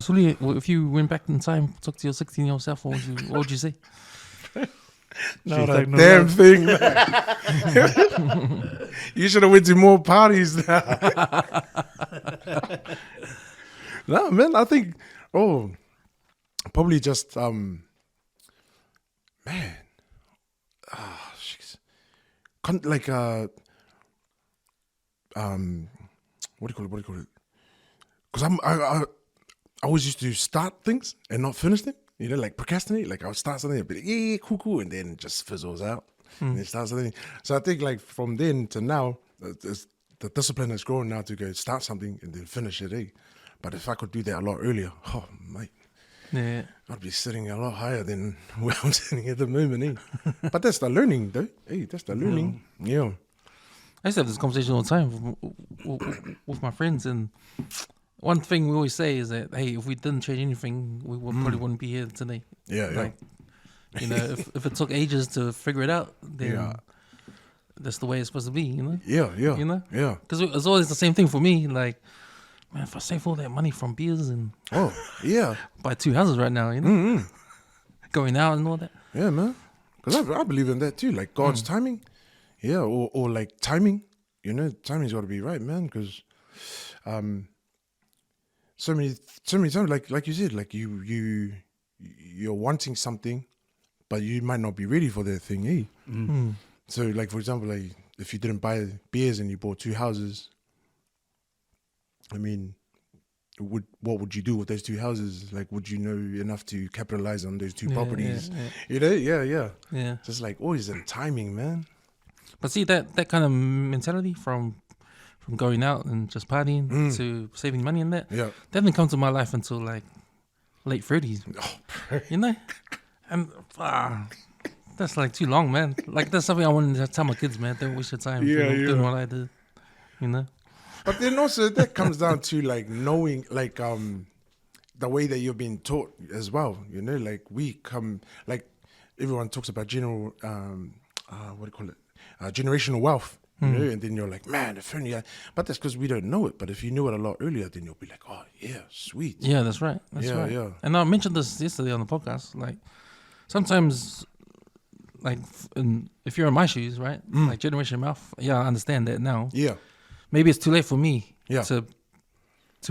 Suli, if you went back in time, talk to your 16-year-old self, what would you say? Not a damn thing, man. You should have went to more parties. No, man, I think, probably just, man, jeez. Like, what do you call it? Because I always used to start things and not finish them. You know, like procrastinate. Like I would start something, but yeah, cool, and then it just fizzles out. And then start something. So I think like from then to now, the discipline has grown now to go start something and then finish it. But if I could do that a lot earlier, mate, Yeah. I'd be sitting a lot higher than where I'm sitting at the moment. But that's the learning, though. That's the learning. Yeah. I used to have this conversation all the time with my friends, and one thing we always say is that, hey, if we didn't change anything, we probably wouldn't be here today. Yeah. You know, if it took ages to figure it out, then that's the way it's supposed to be, you know? Yeah. You know? Yeah. Because it's always the same thing for me. Like, man, if I save all that money from beers and buy 2 houses right now, you know? Going out and all that. Yeah, man. Because I believe in that too, like God's timing. Yeah, or like timing. You know, timing's got to be right, man, because so many times, like you said, like you're wanting something, but you might not be ready for that thing, So, like for example, like if you didn't buy beers and you bought 2 houses, I mean, what would you do with those 2 houses? Like, would you know enough to capitalize on those 2 properties? You know, Yeah. Just like always in timing, man. But see, that kind of mentality from going out and just partying to saving money and that didn't come to my life until like late 30s. You know? And that's like too long, man. Like that's something I wanted to tell my kids, man. Don't waste your time doing what I did. You know? But then also that comes down to like knowing like the way that you're being taught as well. You know, like we come like everyone talks about general generational wealth. You know, and then you're like, man, if only but that's because we don't know it. But if you knew it a lot earlier, then you'll be like, oh yeah, sweet. Yeah, that's right. That's right. Yeah. And I mentioned this yesterday on the podcast. Like sometimes, like if you're in my shoes, right? Like generation wealth. Yeah, I understand that now. Yeah. Maybe it's too late for me Yeah. to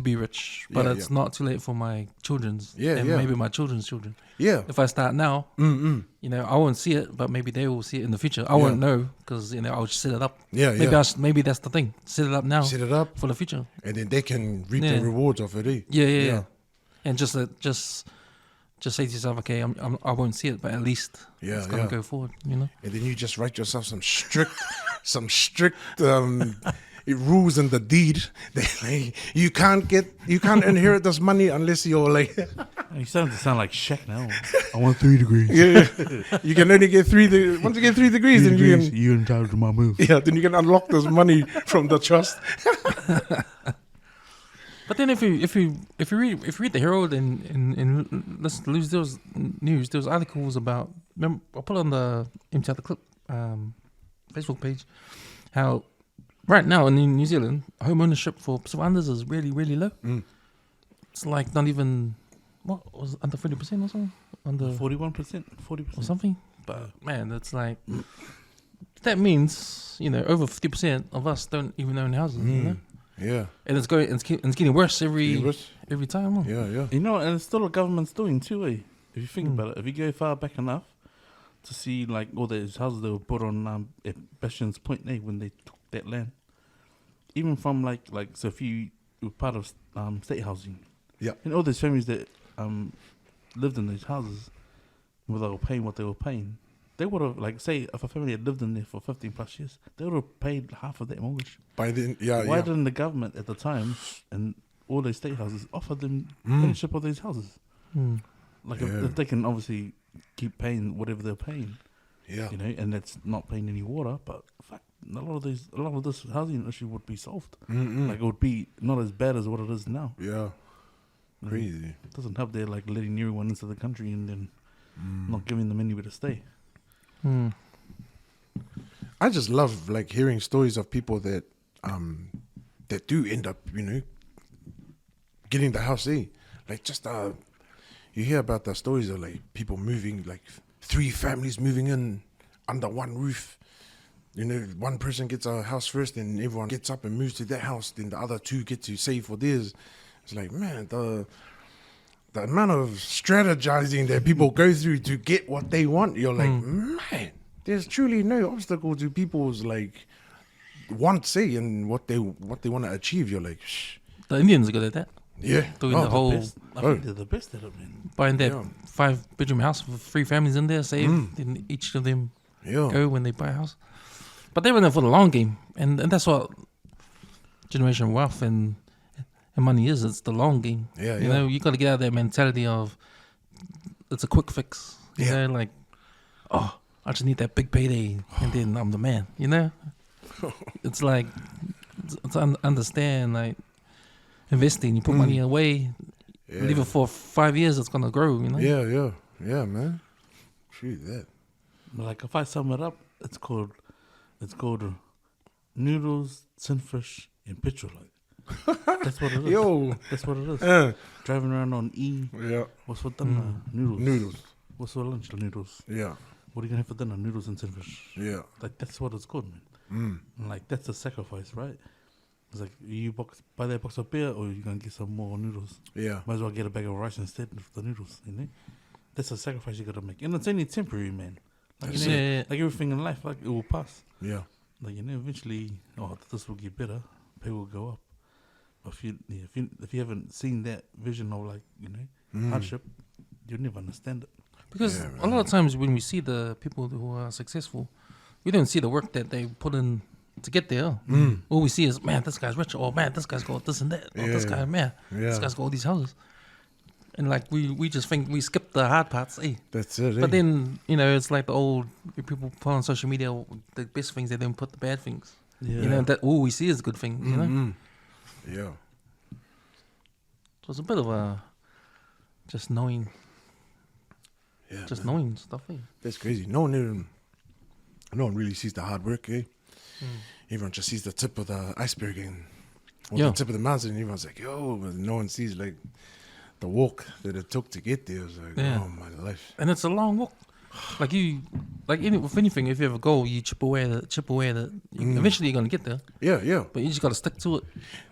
be rich, but it's not too late for my children's maybe my children's children. Yeah. If I start now, you know, I won't see it, but maybe they will see it in the future. I won't know because, you know, I'll just set it up. Yeah, Maybe that's the thing. Set it up now. Set it up for the future, and then they can reap the rewards of it. Yeah. And just say to yourself, okay, I won't see it, but at least it's gonna go forward. You know. And then you just write yourself some strict rules in the deed. Like, you can't inherit this money unless you're like. You starting to sound like Shaq now. I want 3 degrees. Yeah. You can only get 3. Once you get 3 degrees, then you're entitled to my move. Yeah, then you can unlock this money from the trust. But then if you read the Herald and listen to those news, there was articles about. Remember, I put on the MTR the Clip Facebook page how right now in New Zealand home ownership for Pacific Islanders is really, really low. It's like not even was under 30% or something, under 41%, 40% or something. But man, that's like that means, you know, over 50% of us don't even own houses. You know? Yeah, and it's getting worse every time. Huh? Yeah. You know, and it's still the government's doing too. If you think about it, if you go far back enough to see like all those houses that were put on at Bastion's Point, when they took that land, even from like so if you were part of state housing, and all those families that lived in those houses, where they were paying what they were paying, they would have, like, say if a family had lived in there for 15 plus years, they would have paid half of that mortgage. By then, Why didn't the government at the time and all those state houses offer them ownership of those houses? Like if they can obviously keep paying whatever they're paying, you know, and that's not paying any water, but fuck, a lot of this housing issue would be solved. Like it would be not as bad as what it is now. Yeah, crazy. It doesn't help they're like letting everyone into the country and then not giving them anywhere to stay. I just love like hearing stories of people that do end up, you know, getting the house. like just you hear about the stories of like people moving, like 3 families moving in under one roof. You know, one person gets a house first, and everyone gets up and moves to their house. Then the other 2 get to save for theirs. It's like, man, the amount of strategizing that people go through to get what they want. You're like, man, there's truly no obstacle to people's like want, say, and what they want to achieve. You're like, shh. The Indians are good at that. Yeah, Doing the whole I think they're the best at it, man. buying that 5-bedroom house with 3 families in there, save, then each of them go when they buy a house. But they're in there for the long game, and that's what generational wealth and money is. It's the long game. You know, you got to get out of that mentality of it's a quick fix. You know, like, oh, I just need that big payday, and then I'm the man. You know, it's like to understand like investing. You put money away, leave it for 5 years. It's gonna grow. You know. Yeah, man. Shoot that. But like if I sum it up, it's called noodles, tinfish, and petrol. That's what it is. Yo. That's what it is. Driving around on E. Yeah. What's for dinner? Noodles. Noodles. What's for lunch? Noodles. Yeah. What are you gonna have for dinner? Noodles and tinfish. Yeah. Like that's what it's called, man. And like that's a sacrifice, right? It's like you buy that box of beer, or you're gonna get some more noodles. Yeah. Might as well get a bag of rice instead of the noodles. You know, that's a sacrifice you gotta make, and it's only temporary, man. Like, you know, like everything in life, like it will pass. Yeah. Like you know, eventually, this will get better. Pay will go up. If you haven't seen that vision of like hardship, you'll never understand it. Because a lot of times when we see the people who are successful, we don't see the work that they put in to get there. All we see is, man, this guy's rich. Oh, man, this guy's got this and that. Oh, this guy, man, this guy's got all these houses. And like we just think we skip the hard parts. That's it. But then, it's like the old people put on social media the best things, they don't put the bad things. Yeah. You know, that all we see is good things, you know? Yeah. So it's a bit of a just knowing. Yeah. Just knowing stuff, That's crazy. No one really sees the hard work, Everyone just sees the tip of the iceberg or the tip of the mountain, and everyone's like, yo, but no one sees like the walk that it took to get there. It's like, oh my life. And it's a long walk. Like with anything, if you have a goal, you chip away at it. Eventually you're gonna get there. Yeah. But you just gotta stick to it.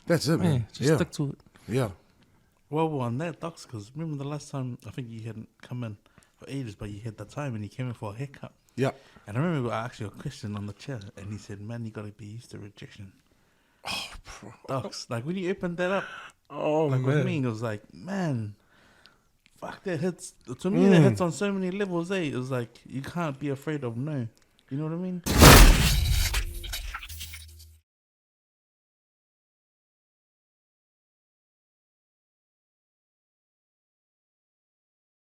That's it, man. Just stick to it. Yeah. Well, we're on that, Docs, because remember the last time, I think you hadn't come in for ages, but you had the time and you came in for a haircut. Yeah. And I remember I asked you a question on the chair, and he said, man, you got to be used to rejection. Oh, bro. Docs, like when you opened that up, Oh, like man. with me, it was like, man, fuck, that hits, to me, that hits on so many levels, It was like, you can't be afraid of no. You know what I mean?